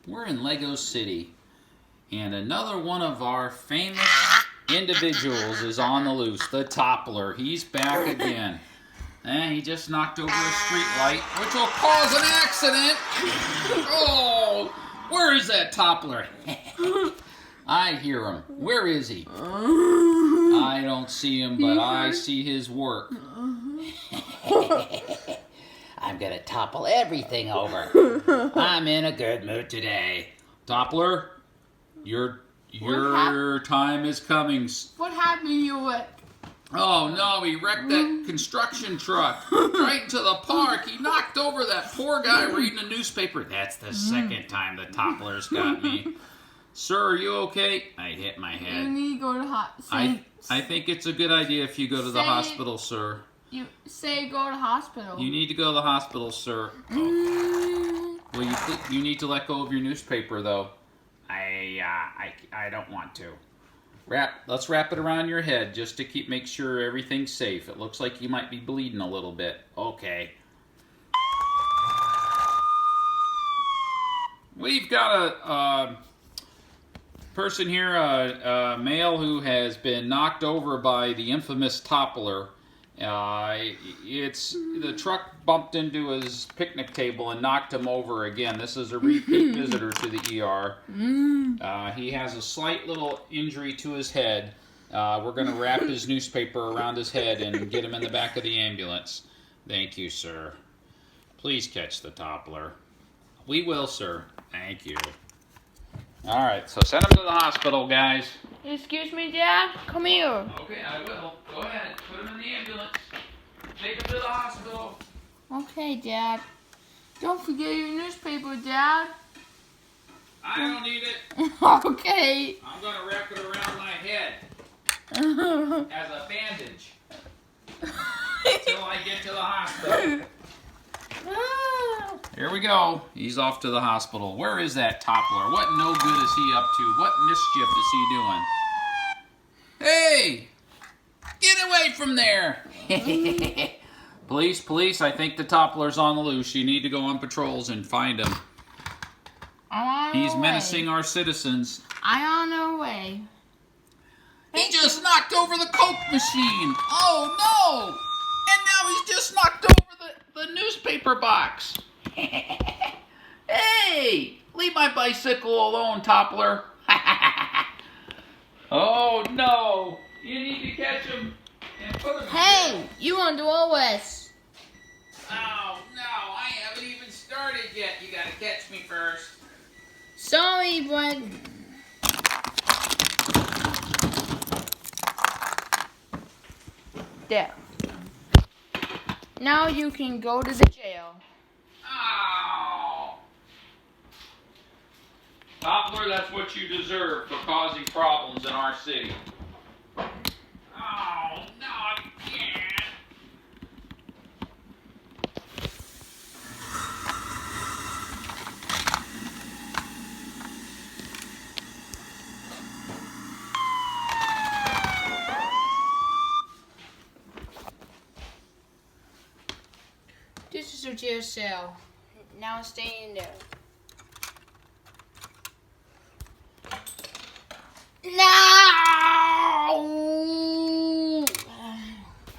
We're in Lego City, and another one of our famous individuals is on the loose, the Toppler. He's back again. And he just knocked over a street light, which will cause an accident. Oh, where is that Toppler? I hear him. Where is he? I don't see him, but I see his work. I'm gonna topple everything over. I'm in a good mood today. Toppler, your time is coming. What happened to you? Oh no, he wrecked that construction truck right into the park. He knocked over that poor guy reading a newspaper. That's the second time the Toppler's got me. Sir, are you okay? I hit my head. You need to go to hospital. I think it's a good idea if you go to the hospital, sir. You say go to hospital. You need to go to the hospital, sir. Oh. Well, you need to let go of your newspaper, though. I don't want to. Let's wrap it around your head just to make sure everything's safe. It looks like you might be bleeding a little bit. Okay. We've got a person here, a male who has been knocked over by the infamous Toppler. The truck bumped into his picnic table and knocked him over again. This is a repeat visitor to the ER. He has a slight little injury to his head. We're going to wrap his newspaper around his head and get him in the back of the ambulance. Thank you, sir. Please catch the Toppler. We will, sir. Thank you. All right, so send him to the hospital, guys. Excuse me, Dad? Come here. Okay, I will. Go ahead. Put him in the ambulance. Take him to the hospital. Okay, Dad. Don't forget your newspaper, Dad. I don't need it. Okay. I'm going to wrap it around my head as a bandage until I get to the hospital. Here we go. He's off to the hospital. Where is that Toppler? What no good is he up to? What mischief is he doing? Hey! Get away from there! Police, I think the Toppler's on the loose. You need to go on patrols and find him. He's menacing our citizens. I'm on our way. He just knocked over the Coke machine. Oh no! And now he's just knocked over the newspaper box. Hey! Leave my bicycle alone, Toppler. Oh no! You need to catch him and put him. Hey, you want to do always. Oh no! I haven't even started yet. You gotta catch me first. Sorry, but there. Now you can go to the jail. Oh. Toppler, that's what you deserve for causing problems in our city. Oh, not again. This is your jail cell. Now stay in there. No!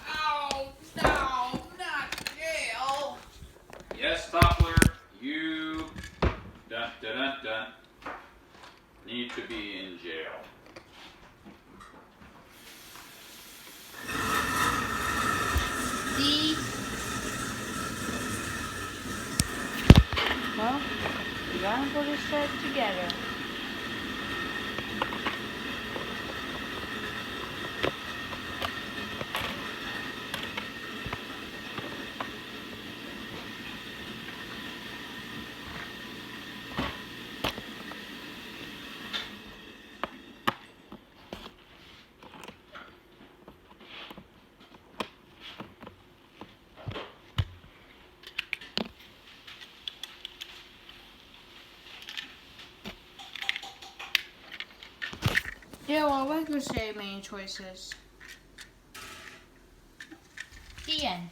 Oh, no, not jail. Yes, Toppler, you need to be in jail. See? Well, you gotta put this set together. Yeah, well, I could say main choices. The end.